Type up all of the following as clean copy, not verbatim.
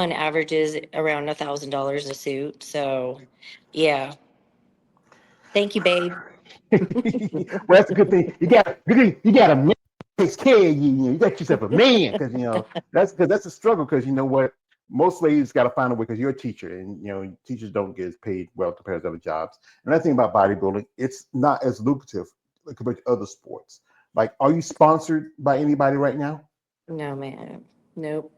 on averages around $1,000 a suit. So, yeah. Thank you, babe. Well, that's a good thing. You got a man who takes care of you. You got yourself a man because that's a struggle because you know what, most ladies got to find a way because you're a teacher and teachers don't get as paid well compared to other jobs. And that thing about bodybuilding, it's not as lucrative compared to other sports. Like, are you sponsored by anybody right now? No, man. Nope.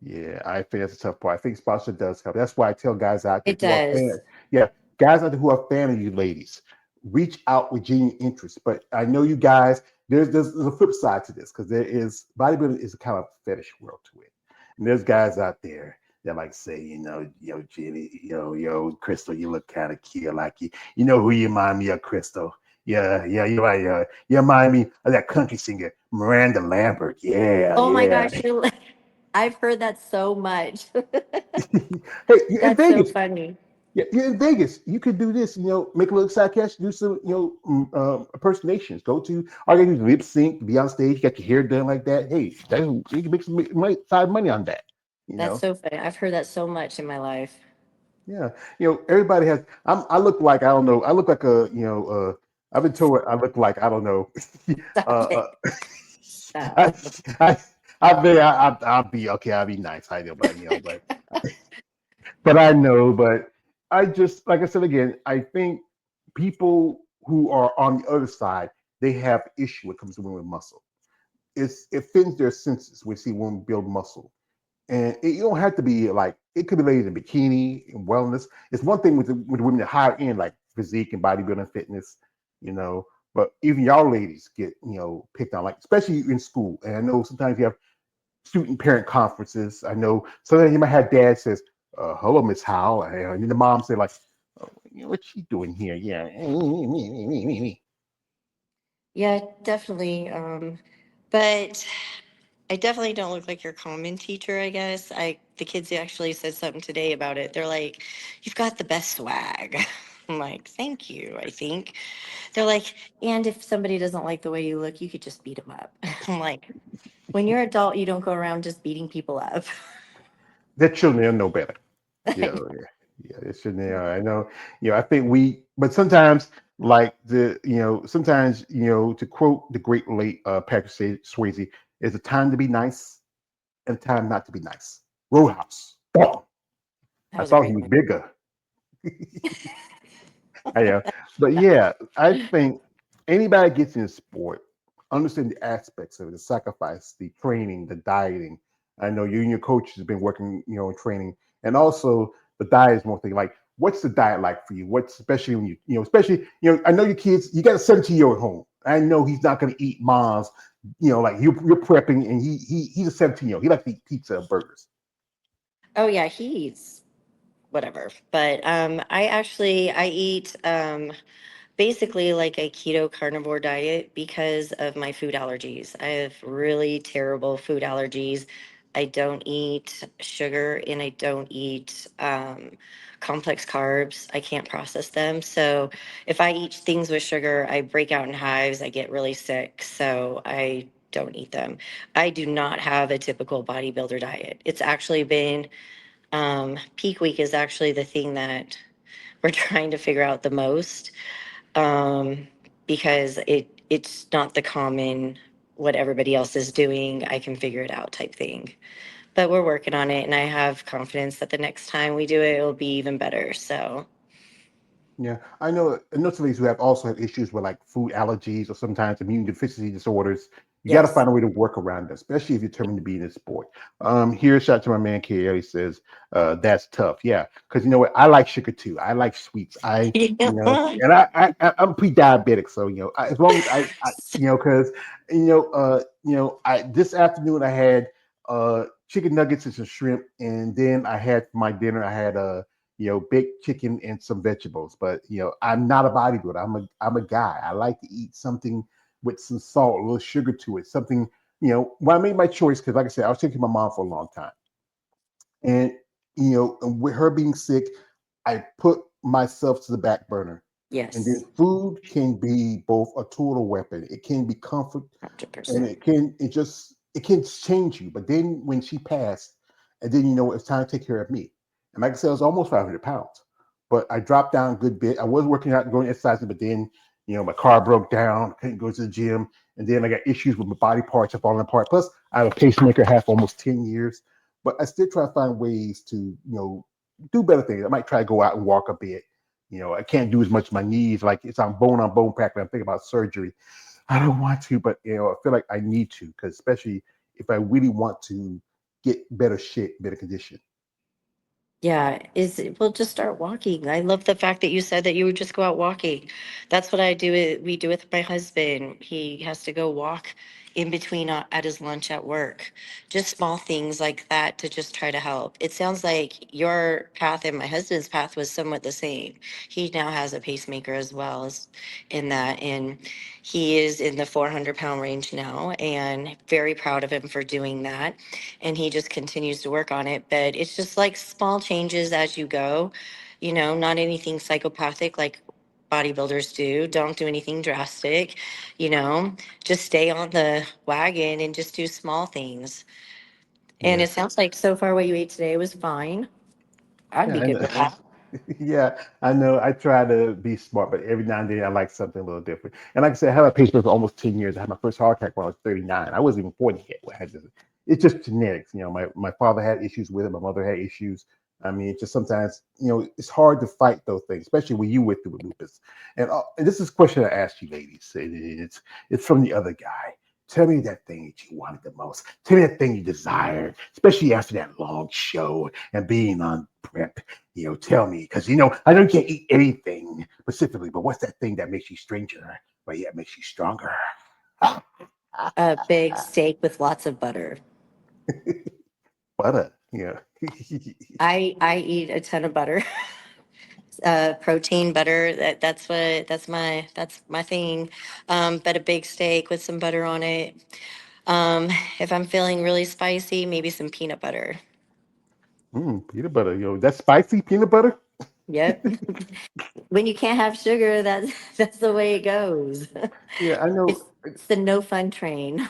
Yeah, I think that's a tough part. I think sponsor does help. That's why I tell guys out there It who are fans, does. yeah, guys out there who are fan of you ladies, reach out with genuine interest. But I know you guys, there's a flip side to this because there is bodybuilding is a kind of fetish world to it. And there's guys out there that like say, Jenny, Krystal, you look kind of cute, like you know who you remind me of, Krystal. Yeah, yeah, you're right. You remind me of that country singer, Miranda Lambert. Yeah, Oh my yeah. gosh, I've heard that so much. Hey, you're in That's so Vegas. funny. Yeah, you're in Vegas. You could do this. Make a little side catch, do some, impersonations. Go to all you gotta do is lip sync, be on stage, get your hair done like that. Hey, you can make some money, side money on that. You That's know, so funny. I've heard that so much in my life. yeah. Everybody has. I look like I don't know. I look like I've been told I look like I don't know. Stop uh, it. Stop. I, I, I'll be okay. I'll be nice. I know, but I know, but I just like I said again, I think people who are on the other side, they have issue when it comes to women with muscle. It offends their senses when they see women build muscle. And you don't have to be like it could be ladies in bikini and wellness. It's one thing with the women that higher end like physique and bodybuilding fitness, you know. But even y'all ladies get picked on, like especially in school. And I know sometimes you have student parent conferences. I know sometimes you might have dad says, "Hello, Miss Howell," and then the mom say like, oh, "What's she doing here?" Yeah, me. Yeah, definitely. But I definitely don't look like your common teacher, I guess. The kids actually said something today about it. They're like, "You've got the best swag." I'm like, "Thank you, I think." They're like, "And if somebody doesn't like the way you look, you could just beat them up." I'm like, "When you're adult, you don't go around just beating people up." Their children know better. Yeah, I yeah, yeah. It shouldn't. I know. I think but sometimes, like sometimes to quote the great late Patrick Swayze, "There's a time to be nice and a time not to be nice." Roadhouse. Boom. That I was a thought he great was one. bigger. Yeah, but yeah, I think anybody gets in sport, understand the aspects of it, the sacrifice, the training, the dieting. I know you and your coach has been working, in training, and also the diet is one thing. Like, what's the diet like for you? What's especially when especially I know your kids. You got a 17-year-old home. I know he's not going to eat mom's. Like you're prepping, and he's a 17-year-old. He likes to eat pizza and burgers. Oh yeah, he's whatever. But I eat basically like a keto carnivore diet because of my food allergies. I have really terrible food allergies. I don't eat sugar and I don't eat complex carbs. I can't process them. So if I eat things with sugar, I break out in hives. I get really sick. So I don't eat them. I do not have a typical bodybuilder diet. It's actually been peak week is actually the thing that we're trying to figure out the most um, because it's not the common what everybody else is doing. I can figure it out type thing. But we're working on it, and I have confidence that the next time we do it, it'll be even better. So Yeah, I know some of these who have also have issues with like food allergies or sometimes immune deficiency disorders. You got to yes, find a way to work around that, especially if you're determined to be in this sport. Here, shout out to my man K. He says, "That's tough." Yeah, because you know what, I like sugar too. I like sweets. yeah. And I'm pre-diabetic, so as long as because I this afternoon I had chicken nuggets and some shrimp, and then I had for my dinner I had baked chicken and some vegetables. But I'm not a bodybuilder. I'm a guy. I like to eat something with some salt, a little sugar to it. Something, when I made my choice, because like I said, I was taking my mom for a long time. And and with her being sick, I put myself to the back burner. And then Yes, food can be both a tool or weapon. It can be comfort, and 100%. it can change you. But then when she passed, And then, it's time to take care of me. And like I said, I was almost 500 pounds, but I dropped down a good bit. I was working out and going exercising, but then, my car broke down, couldn't go to the gym. And then I got issues with my body parts are falling apart. Plus, I have a pacemaker, I have for almost 10 years. But I still try to find ways to, do better things. I might try to go out and walk a bit. I can't do as much of my knees. Like it's on bone practice. I'm thinking about surgery. I don't want to, but I feel like I need to, because especially if I really want to get better shape, better condition. Yeah, we'll just start walking. I love the fact that you said that you would just go out walking. That's what I do. We do with my husband. He has to go walk in between at his lunch at work. Just small things like that to just try to help. It sounds like your path and my husband's path was somewhat the same. He now has a pacemaker as well as in that, and he is in the 400-pound range now, and very proud of him for doing that, and he just continues to work on it. But it's just like small changes as you go, not anything psychopathic like bodybuilders do. Don't do anything drastic, you know, just stay on the wagon and just do small things. And Yeah, it sounds like so far what you ate today was fine. I'd yeah, be I good know. with that. Yeah, I know. I try to be smart, but every now and then I like something a little different. And like I said, I had a pacemaker for almost 10 years. I had my first heart attack when I was 39. I wasn't even 40 yet. It's just genetics. My father had issues with it. My mother had issues. I mean, it's just sometimes, it's hard to fight those things, especially when you went through with lupus. And this is a question I asked you, ladies. It's from the other guy. Tell me that thing that you wanted the most. Tell me that thing you desired, especially after that long show and being on prep. Tell me, because I know you can't eat anything specifically, but what's that thing that makes you stranger, but yet makes you stronger? A big steak with lots of butter. Butter. Yeah. I eat a ton of butter. Protein butter. That's my thing. But a big steak with some butter on it. If I'm feeling really spicy, maybe some peanut butter. Peanut butter. That's spicy peanut butter. Yep. When you can't have sugar, that's that's the way it goes. Yeah, I know. It's the no fun train.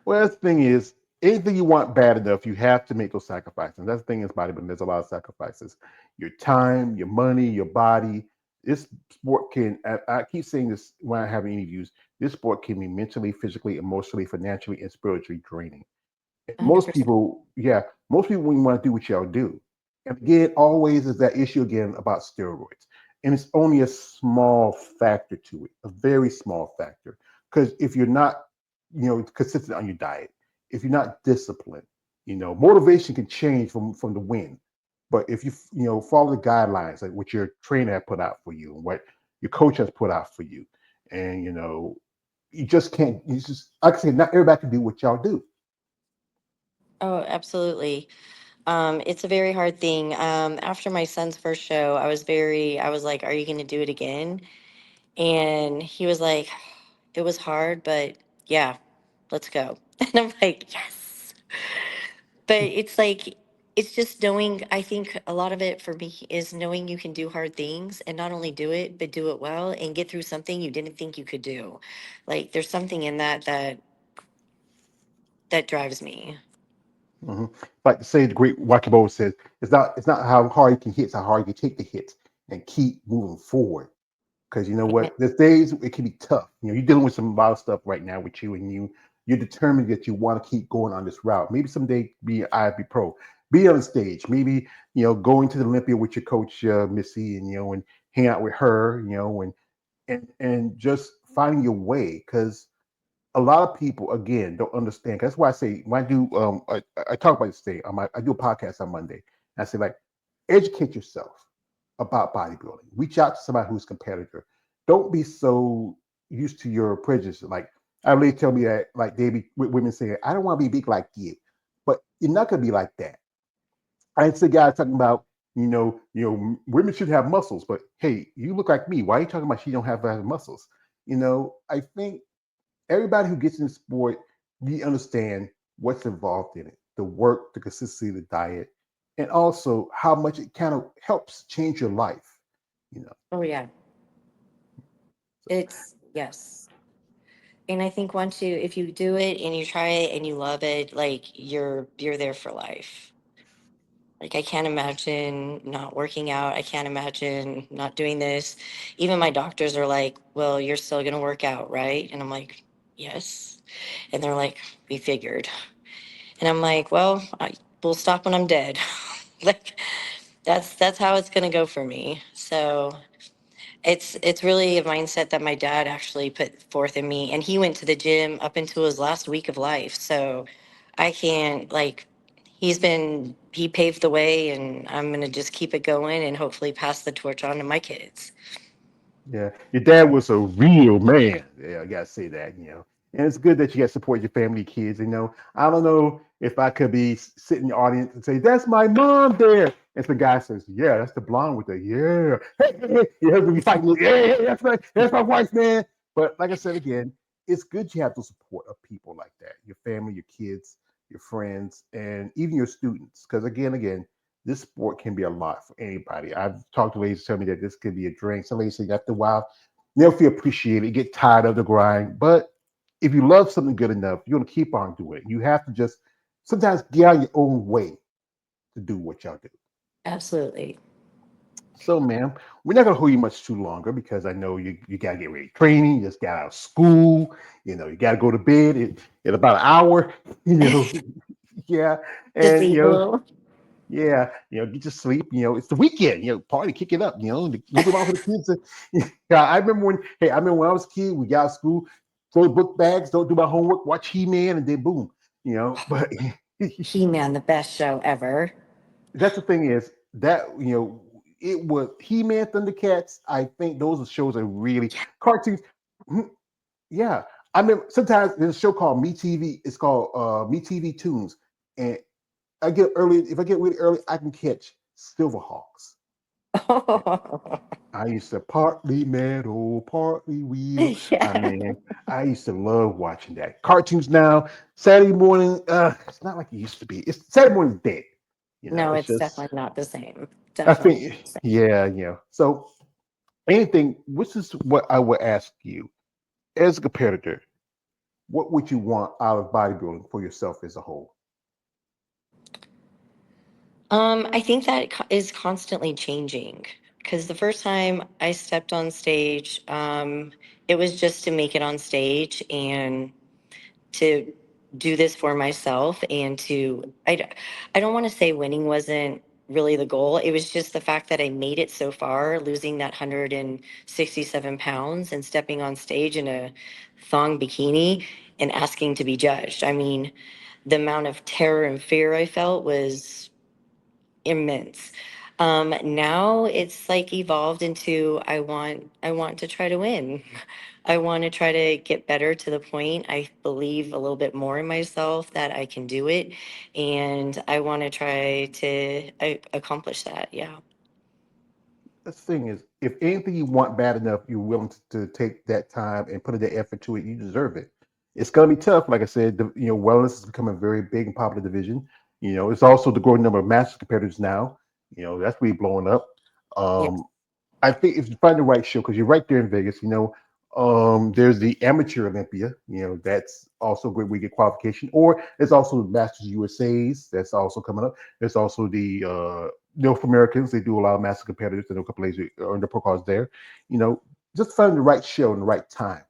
Well, the thing is, anything you want bad enough, you have to make those sacrifices. And that's the thing is bodybuilding. There's a lot of sacrifices. Your time, your money, your body. This sport can. I keep saying this when I have interviews. This sport can be mentally, physically, emotionally, financially, and spiritually draining. Most 100%. people, yeah, most people when you want to do what y'all do. And again, always is that issue again about steroids. And it's only a small factor to it, a very small factor. Because if you're not, consistent on your diet, if you're not disciplined, motivation can change from the win. But if you, follow the guidelines, like what your trainer had put out for you and what your coach has put out for you, and you just can't, you just, like I said, not everybody can do what y'all do. Oh, absolutely. It's a very hard thing. After my son's first show, I was like, "Are you going to do it again?" And he was like, "It was hard, but yeah, let's go." And I'm like, "Yes." But it's like, it's just knowing, I think a lot of it for me is knowing you can do hard things and not only do it, but do it well and get through something you didn't think you could do. Like there's something in that drives me. hmm Like to say the great Rocky Bowl says, it's not how hard you can hit, it's how hard you can take the hits and keep moving forward. Because you know Amen. what, there's days it can be tough. You're dealing with some a lot of stuff right now with you, and you're determined that you want to keep going on this route. Maybe someday be an IFB pro, be on the stage. Maybe going to the Olympia with your coach Missy, and hang out with her, and just finding your way. Because a lot of people again don't understand. That's why I say when I do I talk about this thing. I do a podcast on Monday. And I say like educate yourself about bodybuilding. Reach out to somebody who's a competitor. Don't be so used to your prejudice. Like I really tell me that like they be women saying, I don't want to be big like you, but you're not gonna be like that. I see guys talking about women should have muscles, but hey, you look like me. Why are you talking about she don't have muscles? I think everybody who gets in sport, you understand what's involved in it, the work, the consistency, the diet, and also how much it kind of helps change your life. You know, Oh yeah, so it's yes. And I think once you, if you do it and you try it and you love it, like you're there for life. Like, I can't imagine not working out. I can't imagine not doing this. Even my doctors are like, well, you're still going to work out, right? And I'm like, yes. And they're like, we figured. And I'm like, well, we'll stop when I'm dead. Like, that's how it's going to go for me. So it's really a mindset that my dad actually put forth in me, and he went to the gym up until his last week of life. So I can't, like, he paved the way, and I'm going to just keep it going and hopefully pass the torch on to my kids. Yeah, your dad was a real man. Yeah, I gotta say that, And it's good that you got support your family, kids. I don't know if I could be sitting in the audience and say, "That's my mom there," and the guy says, "Yeah, that's the blonde with the yeah." Hey, hey, hey. Your husband be fighting. Yeah, yeah, that's my wife, man. But like I said again, it's good you have the support of people like that, your family, your kids, your friends, and even your students. Because again, this sport can be a lot for anybody. I've talked to ladies tell me that this could be a drain. Some ladies say after a while, they'll feel appreciated, get tired of the grind. But if you love something good enough, you're gonna keep on doing it. You have to just sometimes get out of your own way to do what y'all do. Absolutely. So, ma'am, we're not gonna hold you much too longer because I know you gotta get ready training. You just got out of school. You gotta go to bed in about an hour. You know, yeah, Just and eat a little. yeah, get your sleep. It's the weekend. Party, kick it up. Nothing wrong for the kids. Yeah, I remember when I was a kid, we got out of school, throw the book bags, don't do my homework, watch He-Man, and then boom. But He-Man, the best show ever. that's the thing is that it was He-Man, Thundercats. I think those are shows that really Yeah. cartoons. Mhm. Yeah, I remember sometimes there's a show called Me TV. It's called Me TV Tunes, and I get early. If I get really early, I can catch Silverhawks. I used to partly metal, partly wheel. I Yeah. mean, I used to love watching that. Cartoons now, Saturday morning, it's not like it used to be. It's Saturday morning dead. No, It's it's just definitely not the same. I Definitely not think the same. yeah. So anything, which is what I would ask you as a competitor, what would you want out of bodybuilding for yourself as a whole? I think that is constantly changing because the first time I stepped on stage, it was just to make it on stage and to do this for myself and I don't want to say winning wasn't really the goal. It was just the fact that I made it so far, losing that 167 pounds and stepping on stage in a thong bikini and asking to be judged. I mean, the amount of terror and fear I felt was immense. Now it's like evolved into I want to try to win. I want to try to get better to the point I believe a little bit more in myself that I can do it, and I want to try to accomplish that. Yeah, The thing is, if anything you want bad enough, you're willing to take that time and put in the effort to it. You deserve it. It's gonna be tough, like I said. Wellness is becoming a very big and popular division. It's also the growing number of master competitors now. That's really blowing up. yeah, Um, I think if you find the right show, because you're right there in Vegas, there's the Amateur Olympia. That's also great. We get qualification, or there's also the Masters USA's. That's also coming up. There's also the North Americans. They do a lot of master competitors. There are a couple ladies who earn their pro cards there. You know, just finding the right show in the right time,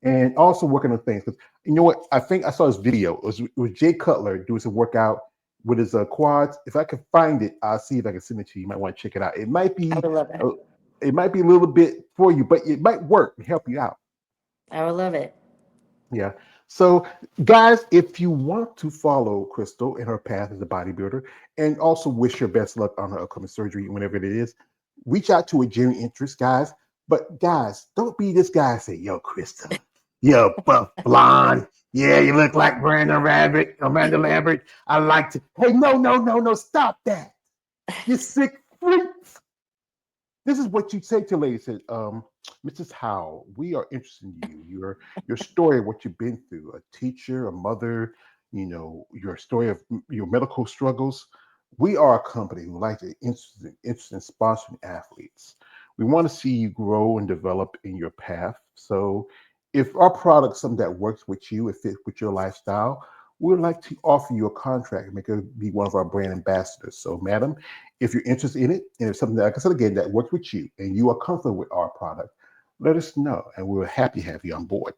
and also working on things. Because you know what? I think I saw this video. It was Jay Cutler doing some workout with his quads. If I can find it, I'll see if I can send it to you. You might want to check it out. I would love it. It might be a little bit for you, but it might work and help you out. I would love it. Yeah. So, guys, if you want to follow Crystal in her path as a bodybuilder and also wish her best luck on her upcoming surgery, whenever it is, reach out to a genuine interest, guys. But, guys, don't be this guy and say, yo, Crystal, yo, buff blonde. Yeah, you look like Brandon Rabbit, Amanda Lambert. I like to. Hey, no, no, no, no, stop that. You sick freak. This is what you say to ladies. Said, Mrs. Howell, we are interested in you. Your story, what you've been through, a teacher, a mother, your story of your medical struggles. We are a company who like to interested in sponsoring athletes. We want to see you grow and develop in your path. So if our product is something that works with you, it fits with your lifestyle, we would like to offer you a contract and make her be one of our brand ambassadors. So, madam, if you're interested in it, and if something that, like I said again, that works with you and you are comfortable with our product, let us know, and we're happy to have you on board.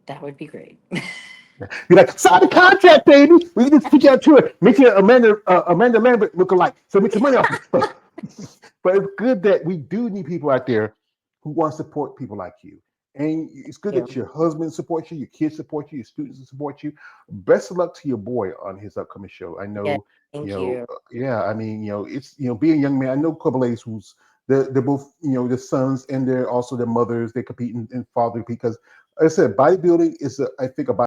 That would be great. Be like, sign the contract, baby. We can just put you out to it. Make you Amanda Lambert look alike. So make some money off you. But it's good that we do need people out there who want to support people like you. And it's good that You. your husband supports you, your kids support you, your students support you. Best of luck to your boy on his upcoming show. I Yeah, know, thank you. yeah. I mean, it's being a young man. I know a couple ladies who's they're both the sons and they're also their mothers. They compete in father because, like I said, bodybuilding is I think a